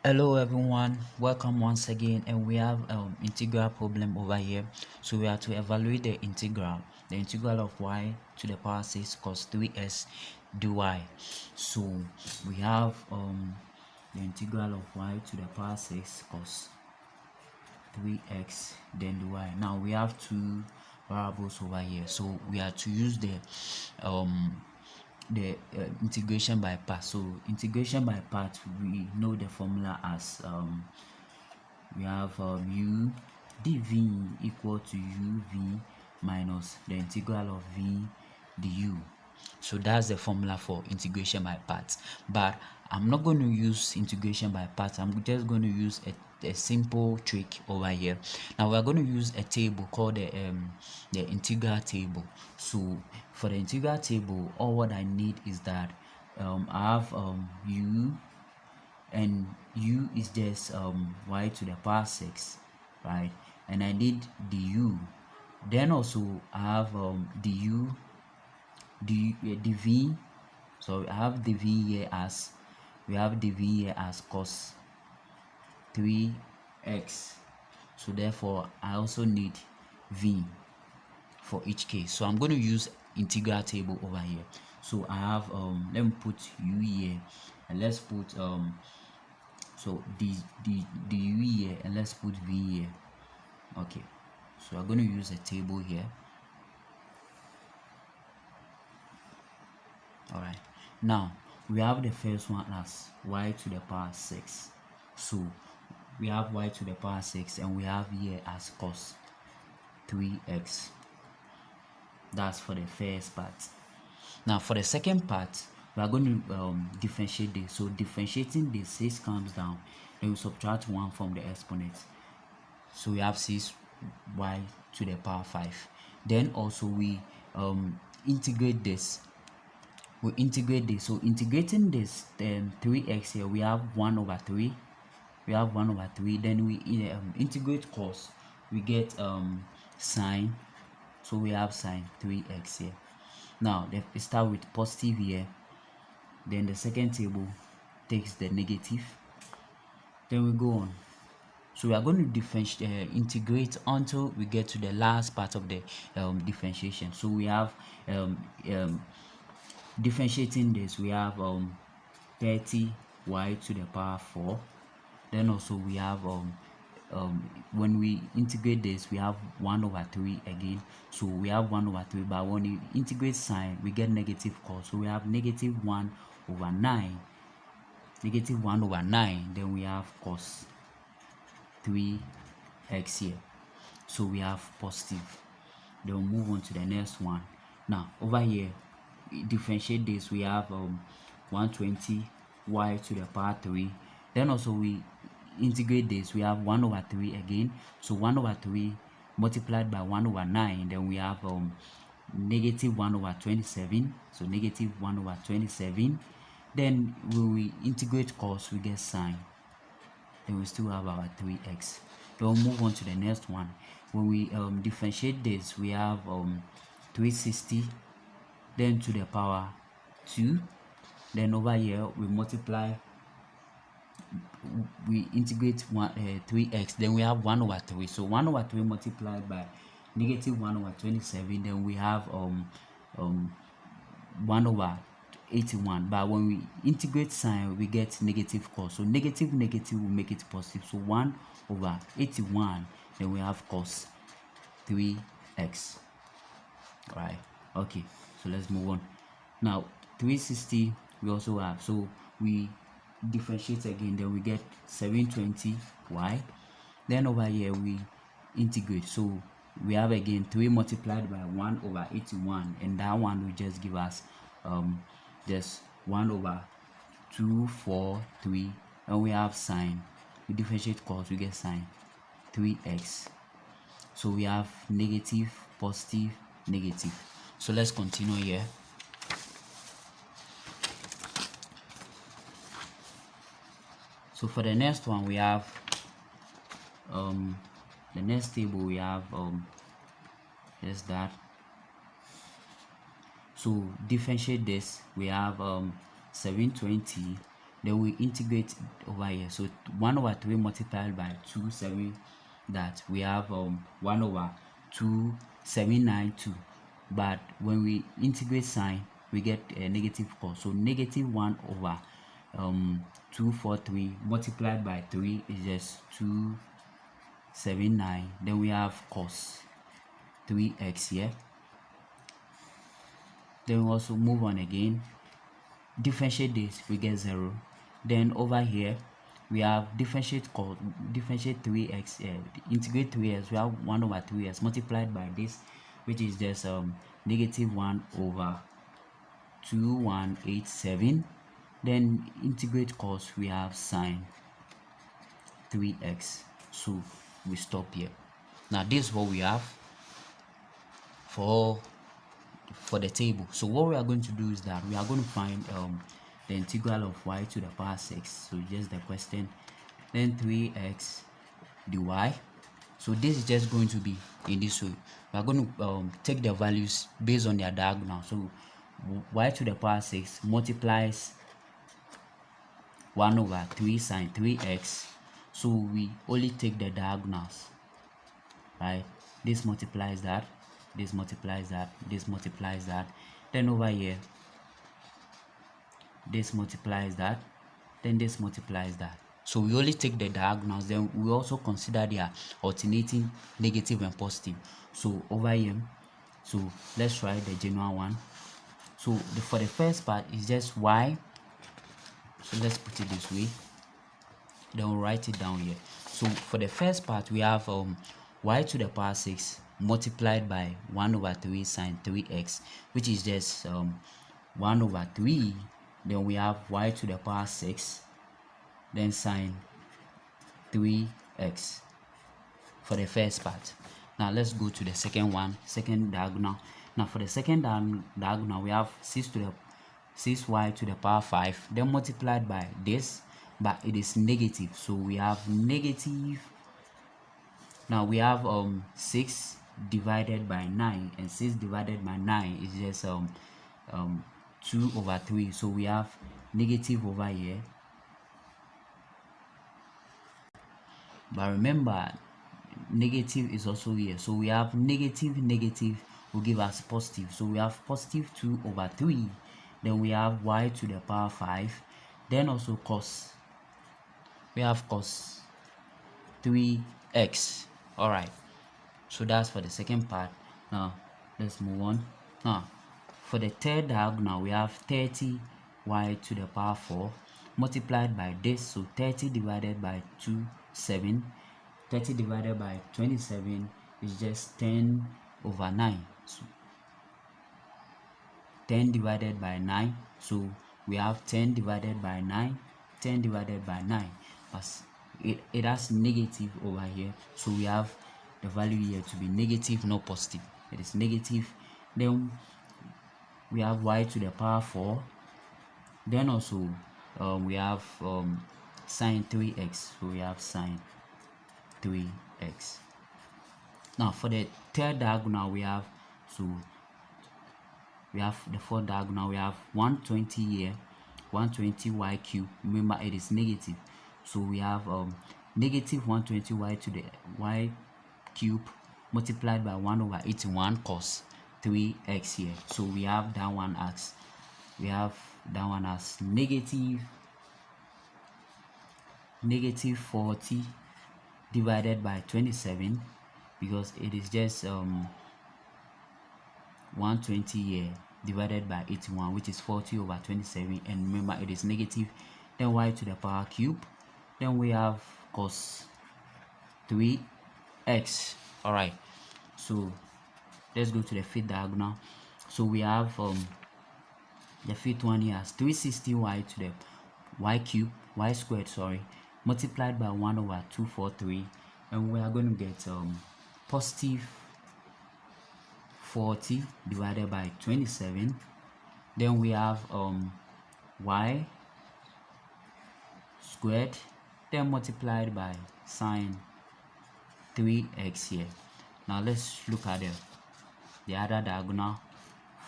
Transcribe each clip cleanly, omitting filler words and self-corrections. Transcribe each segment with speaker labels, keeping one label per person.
Speaker 1: Hello everyone, welcome once again, and we have integral problem over here. So we have to evaluate the integral of y to the power 6 cos 3x dy. So we have the integral of y to the power 6 cos 3x then dy. Now we have two variables over here, so we have to use the integration by part. So integration by part, we know the formula as we have u dv equal to uv minus the integral of v du. So that's the formula for integration by parts, but I'm not going to use integration by parts. I'm just going to use a simple trick over here. Now we're going to use a table called the integral table. So for the integral table, all what I need is that I have u, and u is just y to the power 6, right? And I need du. Then also I have dv. So I have dv here as cos 3x. So therefore I also need v for each case. So I'm going to use integral table over here. So I have let me put u here, and let's put so the u here, and let's put v here. Okay, so I'm going to use a table here. All right, now we have the first one as y to the power 6. So we have y to the power 6, and we have here as cos 3x. That's for the first part. Now for the second part, we are going to differentiate this. So differentiating this, 6 comes down, and we subtract 1 from the exponent. So we have 6y to the power 5. Then also we integrate this. So integrating this 3x here, we have 1 over 3. Then we integrate cos, we get sine. So we have sine 3x here. Now we start with positive here, then the second table takes the negative, then we go on. So we are going to integrate until we get to the last part of the differentiation. So we have differentiating this, we have 30y to the power 4. Then also we have when we integrate this, we have 1 over 3 again. So we have 1 over 3, but when you integrate sine, we get negative cos. So we have negative 1 over 9. Then we have cos 3x here. So we have positive. Then we'll move on to the next one. Now over here, differentiate this, we have 120y to the power 3. Then also we integrate this, we have 1 over 3 again. So 1 over 3 multiplied by 1 over 9, then we have negative 1 over 27. So negative 1 over 27. Then when we integrate cos, we get sine. Then we still have our 3x. Then we'll move on to the next one. When we differentiate this, we have 360 then to the power 2. Then over here we multiply, we integrate 3x, then we have 1 over 3. So 1 over 3 multiplied by negative 1 over 27, then we have 1 over 81. But when we integrate sine, we get negative cos. So negative will make it positive. So 1 over 81, then we have cos 3x. Right? Okay, so let's move on. Now 360 we also have, so we differentiate again, then we get 720y. Then over here we integrate, so we have again 3 multiplied by 1 over 81, and that one will just give us just 1 over 243, and we have sine. We differentiate cos, we get sine 3x. So we have negative, positive, negative. So let's continue here. So for the next one, we have the next table, we have just that. So differentiate this, we have 720 then we integrate over here. So 1 over 3 multiplied by 2, 7, that we have 1 over 2, 792. But when we integrate sign, we get a negative cos. So negative 1 over 243 multiplied by 3 is just 279. Then we have cos 3x here. Then we also move on again, differentiate this, we get 0. Then over here we have differentiate 3x, integrate 3x, we have 1 over 3x multiplied by this, which is just negative 1 over 2187. Then integrate cos, we have sine 3x. So we stop here. Now this is what we have for the table. So what we are going to do is that we are going to find the integral of y to the power 6. So just the question, then 3x dy. So this is just going to be in this way. We are going to take the values based on their diagonal. So y to the power 6 multiplies 1 over 3 sine 3x. So we only take the diagonals, right? This multiplies that, this multiplies that, this multiplies that. Then over here, this multiplies that, then this multiplies that. So we only take the diagonals. Then we also consider their alternating negative and positive. So over here, so let's try the general one. So for the first part is just y. So let's put it this way, then we'll write it down here. So for the first part, we have y to the power 6 multiplied by 1 over 3 sine 3x, which is just 1 over 3. Then we have y to the power 6, then sine 3x for the first part. Now let's go to the second one, second diagonal. Now for the second diagonal, we have 6y to the power 5, then multiplied by this, but it is negative. So we have negative. Now we have 6 divided by 9, and 6 divided by 9 is just 2 over 3. So we have negative over here. But remember, negative is also here. So we have negative will give us positive. So we have positive 2 over 3. Then we have y to the power 5. Then also cos. We have cos 3x. Alright. So that's for the second part. Now let's move on. Now for the third diagonal, we have 30y to the power 4 multiplied by this. So 30 divided by 2, 7. 30 divided by 27 is just 10 over 9. So 10 divided by 9. So we have 10 divided by 9. 10 divided by 9. But it has negative over here. So we have the value here to be negative, not positive. It is negative. Then we have y to the power 4. Then also we have sine 3x. So we have sine 3x. Now for the third diagonal, we have the fourth diagonal. We have 120 here, 120 y cube. Remember, it is negative. So we have negative 120 y to the y cube multiplied by 1 over 81 cos 3x here. So we have that one as negative 40 divided by 27, because it is just 120 here divided by 81, which is 40 over 27, and remember it is negative. Then y to the power cube. Then we have cos 3x. All right, so let's go to the fifth diagonal. So we have the fifth one here as 360y to the y cube, y squared, sorry, multiplied by 1 over 243, and we are going to get positive 40 divided by 27. Then we have y squared, then multiplied by sine 3x here. Now let's look at the other diagonal.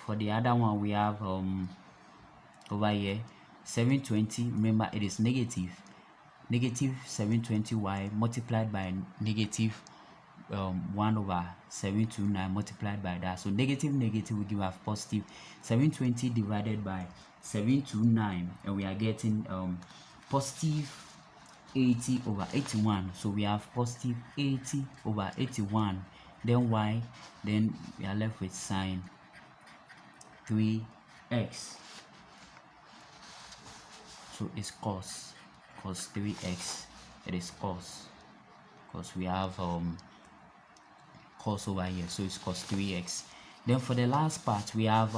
Speaker 1: For the other one, we have over here 720, remember it is negative 720y multiplied by negative 1 over 729 multiplied by that. So negative will give us positive 720 divided by 729, and we are getting positive 80 over 81. So we have positive 80 over 81. Then y, then we are left with sine 3x. So it's cos 3x. It is cos, because we have cos over here, so it's cos 3x. Then for the last part, we have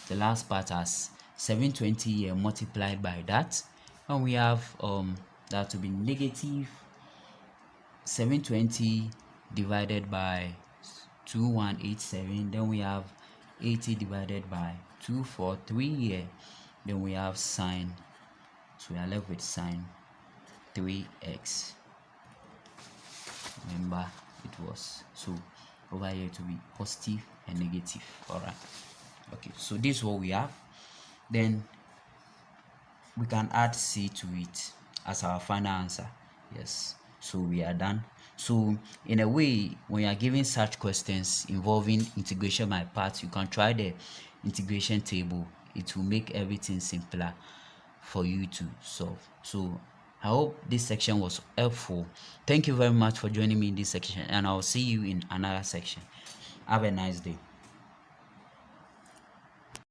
Speaker 1: the last part as 720 here multiplied by that, and we have that to be negative 720 divided by 2187. Then we have 80 divided by 243 here. Then we have sine, so we are left with sine 3x. Remember it was so over here to be positive and negative. All right, okay, so this is what we have. Then we can add c to it as our final answer. Yes, so we are done. So in a way, when you are given such questions involving integration by parts, you can try the integration table. It will make everything simpler for you to solve. So I hope this section was helpful. Thank you very much for joining me in this section, and I'll see you in another section. Have a nice day.